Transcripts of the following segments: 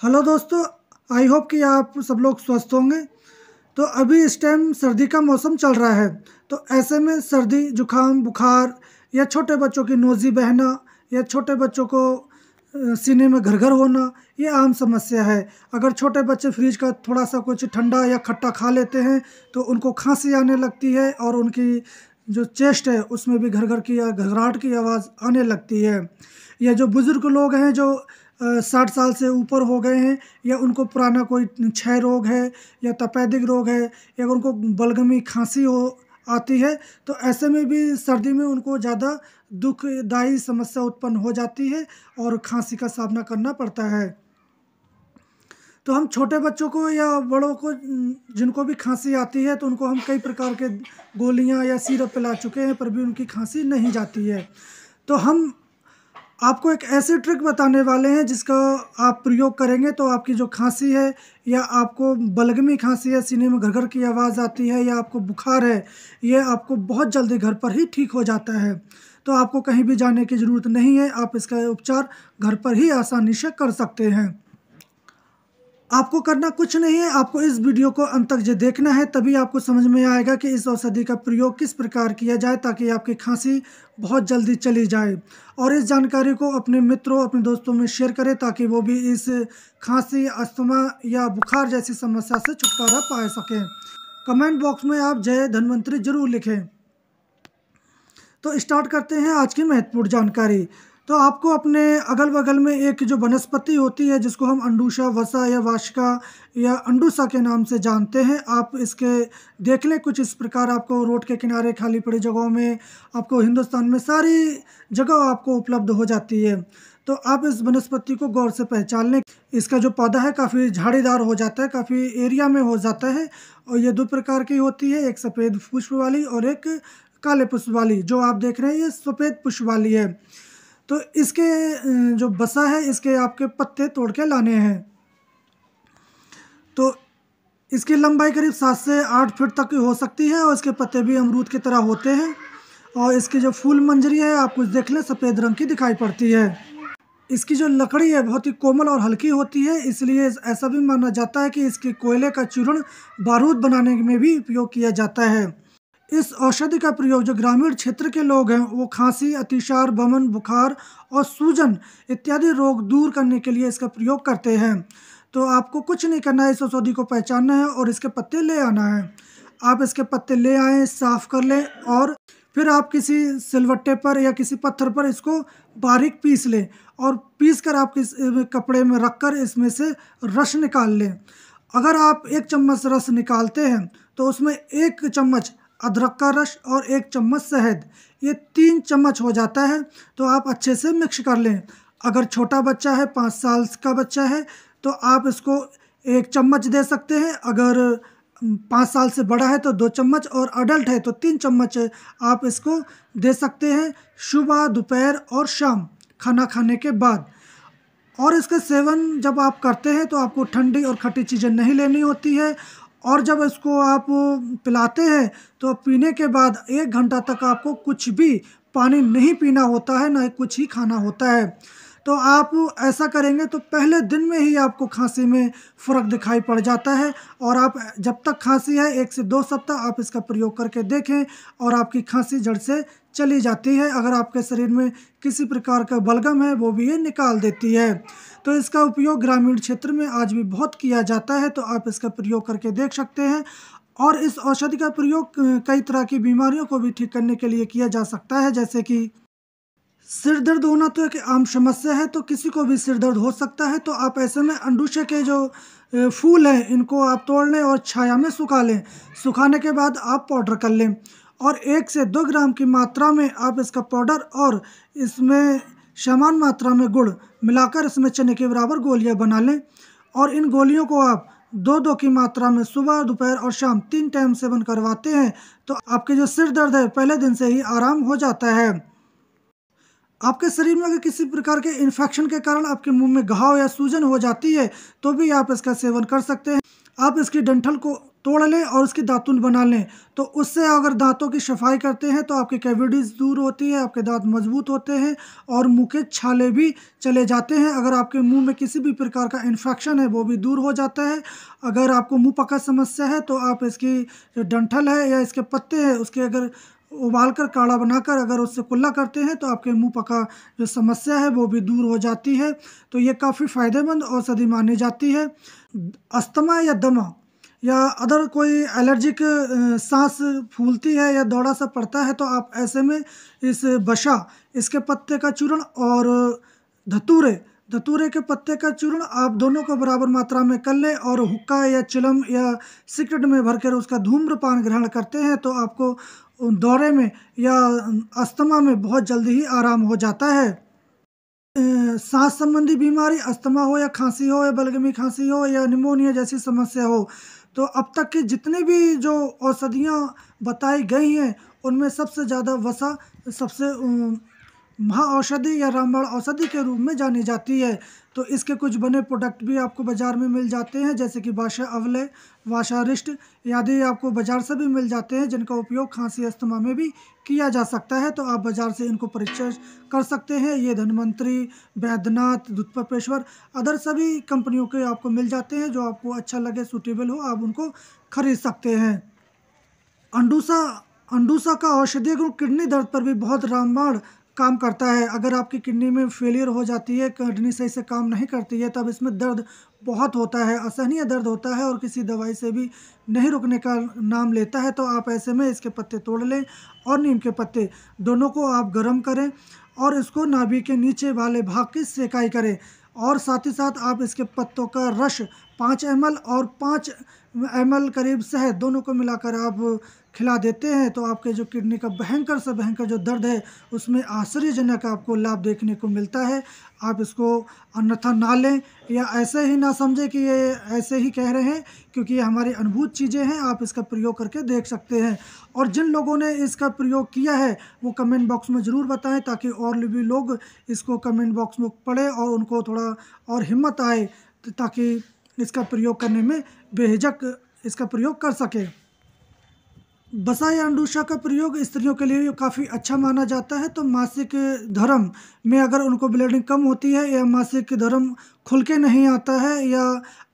Hello दोस्तों, I hope कि आप सब लोग स्वस्थ होंगे। तो अभी इस टाइम सर्दी का मौसम चल रहा है, तो ऐसे में सर्दी जुकाम बुखार या छोटे बच्चों की नोज़ी बहना या छोटे बच्चों को सीने में घरघर होना, ये आम समस्या है। अगर छोटे बच्चे फ्रिज का थोड़ा सा कुछ ठंडा या खट्टा खा लेते हैं तो उनको खांसी आने लगती है और उनकी जो चेस्ट है उसमें भी घरघर की या घरघराहट की आवाज़ आने लगती है। या जो बुज़ुर्ग लोग हैं जो 60 साल से ऊपर हो गए हैं या उनको पुराना कोई क्षय रोग है या तपेदिक रोग है या उनको बलगमी खांसी हो आती है, तो ऐसे में भी सर्दी में उनको ज़्यादा दुखदायी समस्या उत्पन्न हो जाती है और खांसी का सामना करना पड़ता है। तो हम छोटे बच्चों को या बड़ों को जिनको भी खांसी आती है तो उनको हम कई प्रकार के गोलियां या सिरप पिला चुके हैं, पर भी उनकी खांसी नहीं जाती है। तो हम आपको एक ऐसी ट्रिक बताने वाले हैं जिसका आप प्रयोग करेंगे तो आपकी जो खांसी है या आपको बलगमी खांसी है, सीने में घरघर की आवाज़ आती है या आपको बुखार है, ये आपको बहुत जल्दी घर पर ही ठीक हो जाता है। तो आपको कहीं भी जाने की ज़रूरत नहीं है, आप इसका उपचार घर पर ही आसानी से कर सकते हैं। आपको करना कुछ नहीं है, आपको इस वीडियो को अंत तक जो देखना है, तभी आपको समझ में आएगा कि इस औषधि का प्रयोग किस प्रकार किया जाए ताकि आपकी खांसी बहुत जल्दी चली जाए। और इस जानकारी को अपने मित्रों अपने दोस्तों में शेयर करें ताकि वो भी इस खांसी अस्थमा या बुखार जैसी समस्या से छुटकारा पा सकें। कमेंट बॉक्स में आप जय धन्वंतरी जरूर लिखें। तो स्टार्ट करते हैं आज की महत्वपूर्ण जानकारी। तो आपको अपने अगल बगल में एक जो वनस्पति होती है जिसको हम अंडुशा वसा या वाशिका या अंडुसा के नाम से जानते हैं, आप इसके देख लें। कुछ इस प्रकार आपको रोड के किनारे खाली पड़ी जगहों में, आपको हिंदुस्तान में सारी जगह आपको उपलब्ध हो जाती है। तो आप इस वनस्पति को गौर से पहचान लें। इसका जो पौधा है काफ़ी झाड़ीदार हो जाता है, काफ़ी एरिया में हो जाता है और ये दो प्रकार की होती है, एक सफ़ेद पुष्प वाली और एक काले पुष्प वाली। जो आप देख रहे हैं ये सफ़ेद पुष्प वाली है। तो इसके जो बसा है इसके आपके पत्ते तोड़ के लाने हैं। तो इसकी लंबाई करीब 7 से 8 फीट तक की हो सकती है और इसके पत्ते भी अमरूद की तरह होते हैं। और इसकी जो फूल मंजरी है आप कुछ देख लें, सफ़ेद रंग की दिखाई पड़ती है। इसकी जो लकड़ी है बहुत ही कोमल और हल्की होती है, इसलिए ऐसा भी माना जाता है कि इसके कोयले का चूर्ण बारूद बनाने में भी उपयोग किया जाता है। इस औषधि का प्रयोग जो ग्रामीण क्षेत्र के लोग हैं वो खांसी अतिसार बमन बुखार और सूजन इत्यादि रोग दूर करने के लिए इसका प्रयोग करते हैं। तो आपको कुछ नहीं करना है, इस औषधि को पहचानना है और इसके पत्ते ले आना है। आप इसके पत्ते ले आएँ, साफ़ कर लें और फिर आप किसी सिलवट्टे पर या किसी पत्थर पर इसको बारीक पीस लें और पीस कर आप किस कपड़े में रख कर इसमें से रस निकाल लें। अगर आप 1 चम्मच रस निकालते हैं तो उसमें 1 चम्मच अदरक का रस और 1 चम्मच शहद, ये 3 चम्मच हो जाता है। तो आप अच्छे से मिक्स कर लें। अगर छोटा बच्चा है, 5 साल का बच्चा है, तो आप इसको 1 चम्मच दे सकते हैं। अगर 5 साल से बड़ा है तो 2 चम्मच और अडल्ट है तो 3 चम्मच आप इसको दे सकते हैं सुबह दोपहर और शाम खाना खाने के बाद। और इसका सेवन जब आप करते हैं तो आपको ठंडी और खट्टी चीज़ें नहीं लेनी होती है। और जब इसको आप पिलाते हैं तो पीने के बाद 1 घंटा तक आपको कुछ भी पानी नहीं पीना होता है, ना कुछ ही खाना होता है। तो आप ऐसा करेंगे तो पहले दिन में ही आपको खांसी में फ़र्क दिखाई पड़ जाता है। और आप जब तक खांसी है 1 से 2 सप्ताह आप इसका प्रयोग करके देखें और आपकी खांसी जड़ से चली जाती है। अगर आपके शरीर में किसी प्रकार का बलगम है वो भी ये निकाल देती है। तो इसका उपयोग ग्रामीण क्षेत्र में आज भी बहुत किया जाता है, तो आप इसका प्रयोग करके देख सकते हैं। और इस औषधि का प्रयोग कई तरह की बीमारियों को भी ठीक करने के लिए किया जा सकता है, जैसे कि सिर दर्द होना तो एक आम समस्या है, तो किसी को भी सिर दर्द हो सकता है। तो आप ऐसे में अंडुशे के जो फूल हैं इनको आप तोड़ लें और छाया में सुखा लें। सुखाने के बाद आप पाउडर कर लें और 1 से 2 ग्राम की मात्रा में आप इसका पाउडर और इसमें समान मात्रा में गुड़ मिलाकर इसमें चने के बराबर गोलियां बना लें। और इन गोलियों को आप 2-2 की मात्रा में सुबह दोपहर और शाम 3 टाइम सेवन करवाते हैं तो आपके जो सिर दर्द है पहले दिन से ही आराम हो जाता है। आपके शरीर में अगर किसी प्रकार के इन्फेक्शन के कारण आपके मुंह में घाव या सूजन हो जाती है तो भी आप इसका सेवन कर सकते हैं। आप इसकी डंठल को तोड़ लें और उसकी दातुन बना लें। तो उससे अगर दांतों की सफाई करते हैं तो आपकी कैविटीज़ दूर होती है, आपके दांत मजबूत होते हैं और मुंह के छाले भी चले जाते हैं। अगर आपके मुंह में किसी भी प्रकार का इन्फेक्शन है वो भी दूर हो जाता है। अगर आपको मुंह पका समस्या है तो आप इसकी जो डंठल है या इसके पत्ते हैं उसके अगर उबाल कर काढ़ा बनाकर अगर उससे कुल्ला करते हैं तो आपके मुंह पका जो समस्या है वो भी दूर हो जाती है। तो ये काफ़ी फ़ायदेमंद औषधि मानी जाती है। अस्थमा या दमा या अदर कोई एलर्जिक सांस फूलती है या दौड़ा सा पड़ता है तो आप ऐसे में इस बशा, इसके पत्ते का चूर्ण और धतूरे धतूरे के पत्ते का चूर्ण आप दोनों को बराबर मात्रा में कर लें और हुक्का या चिलम या सिगरेट में भरकर उसका धूम्रपान ग्रहण करते हैं तो आपको दौरे में या अस्थमा में बहुत जल्दी ही आराम हो जाता है। सांस संबंधी बीमारी, अस्थमा हो या खांसी हो या बलगमी खांसी हो या निमोनिया जैसी समस्या हो, तो अब तक की जितनी भी जो औषधियाँ बताई गई हैं उनमें सबसे ज़्यादा वसा सबसे महाऔषधि या रामबाण औषधि के रूप में जानी जाती है। तो इसके कुछ बने प्रोडक्ट भी आपको बाज़ार में मिल जाते हैं जैसे कि वाशा अवलय, वाशारिष्ट आदि आपको बाज़ार से भी मिल जाते हैं जिनका उपयोग खांसी अस्थमा में भी किया जा सकता है। तो आप बाज़ार से इनको परिचय कर सकते हैं। ये धन्वंतरी, वैद्यनाथ, दुधपेश्वर अदर सभी कंपनियों के आपको मिल जाते हैं। जो आपको अच्छा लगे, सूटेबल हो, आप उनको खरीद सकते हैं। अंडूसा अंडूसा का औषधीय गुण किडनी दर्द पर भी बहुत रामबाण काम करता है। अगर आपकी किडनी में फेलियर हो जाती है, किडनी सही से काम नहीं करती है, तब इसमें दर्द बहुत होता है, असहनीय दर्द होता है और किसी दवाई से भी नहीं रुकने का नाम लेता है। तो आप ऐसे में इसके पत्ते तोड़ लें और नीम के पत्ते दोनों को आप गर्म करें और इसको नाभि के नीचे वाले भाग की सेकाई करें और साथ ही साथ आप इसके पत्तों का रस 5 ml और 5 ml करीब शहद दोनों को मिलाकर आप खिला देते हैं तो आपके जो किडनी का भयंकर से भयंकर जो दर्द है उसमें आश्चर्यजनक आपको लाभ देखने को मिलता है। आप इसको अन्यथा ना लें या ऐसे ही ना समझें कि ये ऐसे ही कह रहे हैं, क्योंकि ये हमारी अनुभूत चीज़ें हैं। आप इसका प्रयोग करके देख सकते हैं और जिन लोगों ने इसका प्रयोग किया है वो कमेंट बॉक्स में ज़रूर बताएं ताकि और भी लोग इसको कमेंट बॉक्स में पढ़ें और उनको थोड़ा और हिम्मत आए ताकि इसका प्रयोग करने में बेहिचक इसका प्रयोग कर सके। बसा या अंडूशा का प्रयोग स्त्रियों के लिए काफ़ी अच्छा माना जाता है। तो मासिक धर्म में अगर उनको ब्लीडिंग कम होती है या मासिक धर्म खुल के नहीं आता है या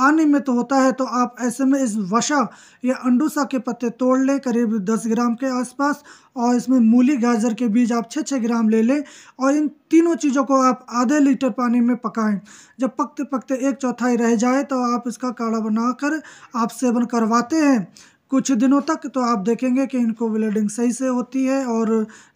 अनियमित होता है तो आप ऐसे में इस वसा या अंडूसा के पत्ते तोड़ लें करीब 10 ग्राम के आसपास और इसमें मूली गाजर के बीज आप 6-6 ग्राम ले लें और इन तीनों चीज़ों को आप आधे लीटर पानी में पकाएं। जब पकते पकते 1/4 रह जाए तो आप इसका काढ़ा बनाकर आप सेवन करवाते हैं कुछ दिनों तक, तो आप देखेंगे कि इनको ब्लीडिंग सही से होती है और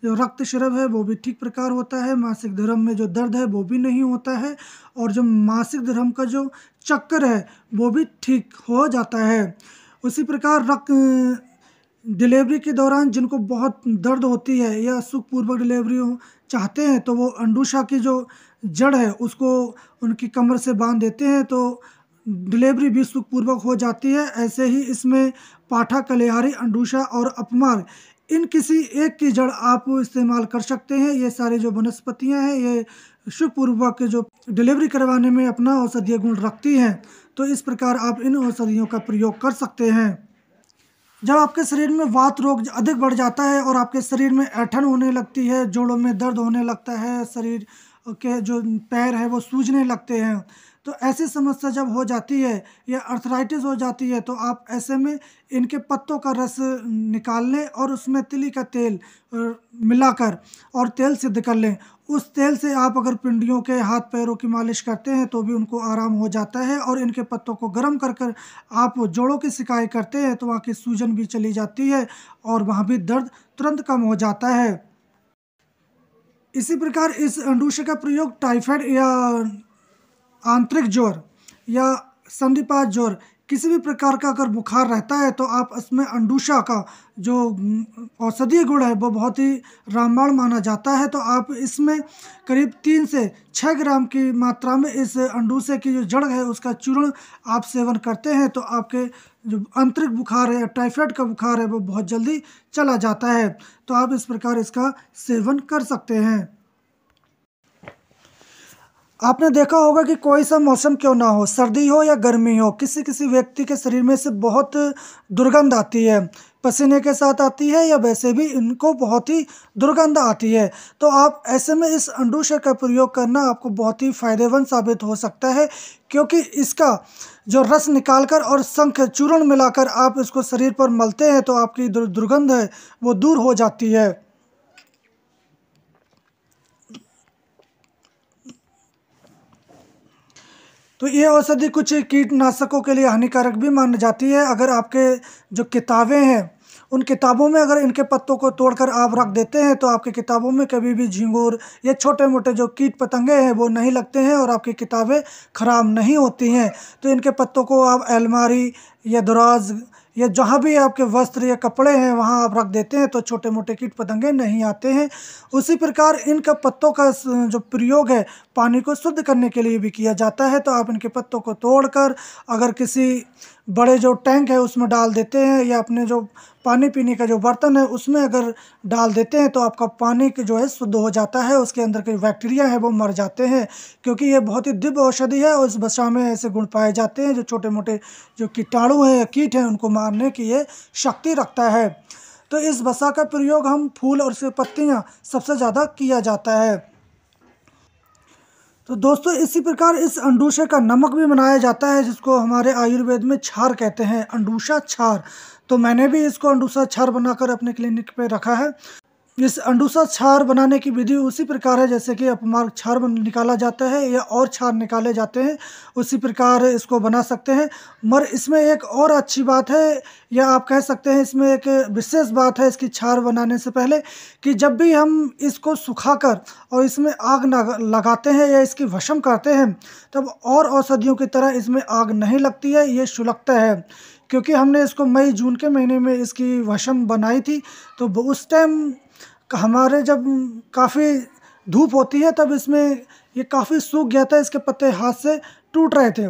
जो रक्तस्राव है वो भी ठीक प्रकार होता है। मासिक धर्म में जो दर्द है वो भी नहीं होता है और जो मासिक धर्म का जो चक्कर है वो भी ठीक हो जाता है। उसी प्रकार डिलीवरी के दौरान जिनको बहुत दर्द होती है या सुखपूर्वक डिलीवरी चाहते हैं तो वो अंडूशा की जो जड़ है उसको उनकी कमर से बांध देते हैं तो डिलीवरी भी सुखपूर्वक हो जाती है। ऐसे ही इसमें पाठा, कलिहारी, अंडूशा और अपमार इन किसी एक की जड़ आप इस्तेमाल कर सकते हैं। ये सारे जो वनस्पतियां हैं ये सुखपूर्वक जो डिलीवरी करवाने में अपना औषधीय गुण रखती हैं। तो इस प्रकार आप इन औषधियों का प्रयोग कर सकते हैं। जब आपके शरीर में वात रोग अधिक बढ़ जाता है और आपके शरीर में ऐंठन होने लगती है, जोड़ों में दर्द होने लगता है, शरीर के जो पैर है वो सूजने लगते हैं, तो ऐसी समस्या जब हो जाती है या अर्थराइटिस हो जाती है तो आप ऐसे में इनके पत्तों का रस निकाल लें और उसमें तिली का तेल मिलाकर और तेल सिद्ध कर लें। उस तेल से आप अगर पिंडियों के हाथ पैरों की मालिश करते हैं तो भी उनको आराम हो जाता है और इनके पत्तों को गर्म कर कर आप जोड़ों की सिकाई करते हैं तो वहाँ की सूजन भी चली जाती है और वहाँ भी दर्द तुरंत कम हो जाता है। इसी प्रकार इस अंडूशा का प्रयोग टाइफाइड या आंतरिक ज्वर या संधिपात ज्वर किसी भी प्रकार का अगर बुखार रहता है तो आप इसमें अंडूशा का जो औषधीय गुण है वो बहुत ही रामबाण माना जाता है। तो आप इसमें करीब 3 से 6 ग्राम की मात्रा में इस अंडूशे की जो जड़ है उसका चूर्ण आप सेवन करते हैं तो आपके जो आंतरिक बुखार है, टाइफाइड का बुखार है वो बहुत जल्दी चला जाता है। तो आप इस प्रकार इसका सेवन कर सकते हैं। आपने देखा होगा कि कोई सा मौसम क्यों ना हो, सर्दी हो या गर्मी हो, किसी किसी व्यक्ति के शरीर में से बहुत दुर्गंध आती है। पसीने के साथ आती है या वैसे भी इनको बहुत ही दुर्गंध आती है। तो आप ऐसे में इस अंडूशय का प्रयोग करना आपको बहुत ही फायदेमंद साबित हो सकता है, क्योंकि इसका जो रस निकालकर और शंख चूर्ण मिलाकर आप इसको शरीर पर मलते हैं तो आपकी दुर्गंध है वो दूर हो जाती है। तो ये औषधि कुछ कीटनाशकों के लिए हानिकारक भी मानी जाती है। अगर आपके जो किताबें हैं उन किताबों में अगर इनके पत्तों को तोड़कर आप रख देते हैं तो आपकी किताबों में कभी भी झींगुर या छोटे मोटे जो कीट पतंगे हैं वो नहीं लगते हैं और आपकी किताबें ख़राब नहीं होती हैं। तो इनके पत्तों को आप अलमारी या दराज या जहाँ भी आपके वस्त्र या कपड़े हैं वहाँ आप रख देते हैं तो छोटे मोटे कीट पतंगे नहीं आते हैं। उसी प्रकार इनका पत्तों का जो प्रयोग है पानी को शुद्ध करने के लिए भी किया जाता है। तो आप इनके पत्तों को तोड़कर अगर किसी बड़े जो टैंक है उसमें डाल देते हैं या अपने जो पानी पीने का जो बर्तन है उसमें अगर डाल देते हैं तो आपका पानी जो है शुद्ध हो जाता है, उसके अंदर के बैक्टीरिया है वो मर जाते हैं। क्योंकि ये बहुत ही दिव्य औषधि है और इस वसा में ऐसे गुण पाए जाते हैं जो छोटे मोटे जो कीटाणु हैं या कीट हैं उनको मारने की ये शक्ति रखता है। तो इस वसा का प्रयोग हम फूल और उसकी पत्तियाँ सबसे ज़्यादा किया जाता है। तो दोस्तों इसी प्रकार इस अंडूशे का नमक भी बनाया जाता है जिसको हमारे आयुर्वेद में छार कहते हैं, अंडूशा छार। तो मैंने भी इसको अंडूशा छार बनाकर अपने क्लिनिक पे रखा है। इस अंडूसा छार बनाने की विधि उसी प्रकार है जैसे कि अपमार्ग छार निकाला जाता है या और छार निकाले जाते हैं, उसी प्रकार इसको बना सकते हैं। मगर इसमें एक और अच्छी बात है या आप कह सकते हैं इसमें एक विशेष बात है इसकी छार बनाने से पहले कि जब भी हम इसको सुखाकर और इसमें आग लगाते हैं या इसकी भस्म करते हैं तब और औषधियों की तरह इसमें आग नहीं लगती है, ये सुलगता है। क्योंकि हमने इसको मई जून के महीने में इसकी भस्म बनाई थी तो उस टाइम हमारे जब काफ़ी धूप होती है तब इसमें ये काफ़ी सूख गया था, इसके पत्ते हाथ से टूट रहे थे।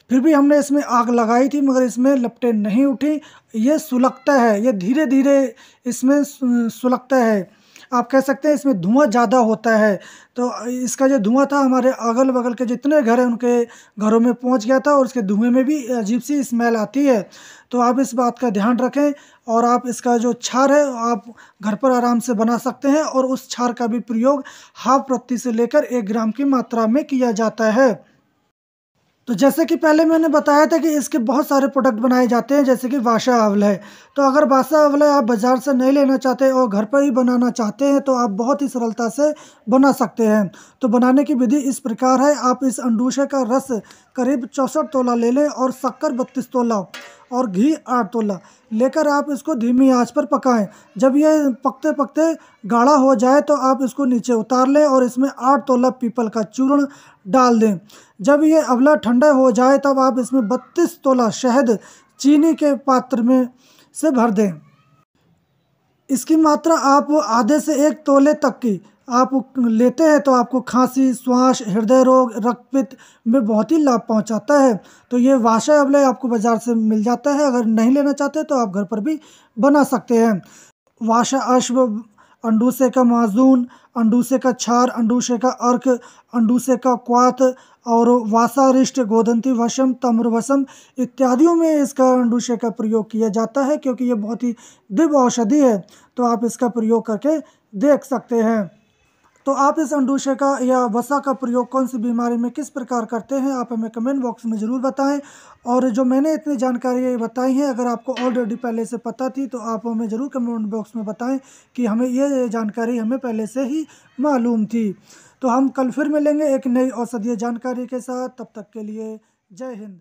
फिर भी हमने इसमें आग लगाई थी मगर इसमें लपटें नहीं उठी, ये सुलगता है, ये धीरे धीरे इसमें सुलगता है। आप कह सकते हैं इसमें धुआं ज़्यादा होता है। तो इसका जो धुआं था हमारे अगल बगल के जितने घर हैं उनके घरों में पहुंच गया था और उसके धुएं में भी अजीब सी स्मेल आती है। तो आप इस बात का ध्यान रखें और आप इसका जो छार है आप घर पर आराम से बना सकते हैं और उस छार का भी प्रयोग हाफ प्रति से लेकर 1 ग्राम की मात्रा में किया जाता है। तो जैसे कि पहले मैंने बताया था कि इसके बहुत सारे प्रोडक्ट बनाए जाते हैं जैसे कि वासा आंवला है। तो अगर वासा आंवला आप बाज़ार से नहीं लेना चाहते और घर पर ही बनाना चाहते हैं तो आप बहुत ही सरलता से बना सकते हैं। तो बनाने की विधि इस प्रकार है, आप इस अंडूशे का रस करीब 64 तोला ले लें और शक्कर 32 तोला और घी 8 तोला लेकर आप इसको धीमी आंच पर पकाएं। जब ये पकते पकते गाढ़ा हो जाए तो आप इसको नीचे उतार लें और इसमें 8 तोला पीपल का चूर्ण डाल दें। जब ये अवला ठंडा हो जाए तब आप इसमें 32 तोला शहद चीनी के पात्र में से भर दें। इसकी मात्रा आप आधे से 1 तोले तक की आप लेते हैं तो आपको खांसी, श्वास, हृदय रोग, रक्तपित्त में बहुत ही लाभ पहुंचाता है। तो ये वासा आंवला आपको बाज़ार से मिल जाता है, अगर नहीं लेना चाहते तो आप घर पर भी बना सकते हैं। वासा अश्व, अंडूसे का माजून, अंडूसे का छार, अंडूसे का अर्क, अंडूसे का क्वाथ और वासारिष्ट, गोदंती भस्म, तम्र भस्म इत्यादियों में इसका अंडूसे का प्रयोग किया जाता है क्योंकि ये बहुत ही दिव्य औषधि है। तो आप इसका प्रयोग करके देख सकते हैं। तो आप इस अंडूशे का या वसा का प्रयोग कौन सी बीमारी में किस प्रकार करते हैं आप हमें कमेंट बॉक्स में ज़रूर बताएं। और जो मैंने इतनी जानकारी बताई है अगर आपको ऑलरेडी पहले से पता थी तो आप हमें ज़रूर कमेंट बॉक्स में बताएं कि हमें ये जानकारी हमें पहले से ही मालूम थी। तो हम कल फिर मिलेंगे एक नई औषधीय जानकारी के साथ, तब तक के लिए जय हिंद।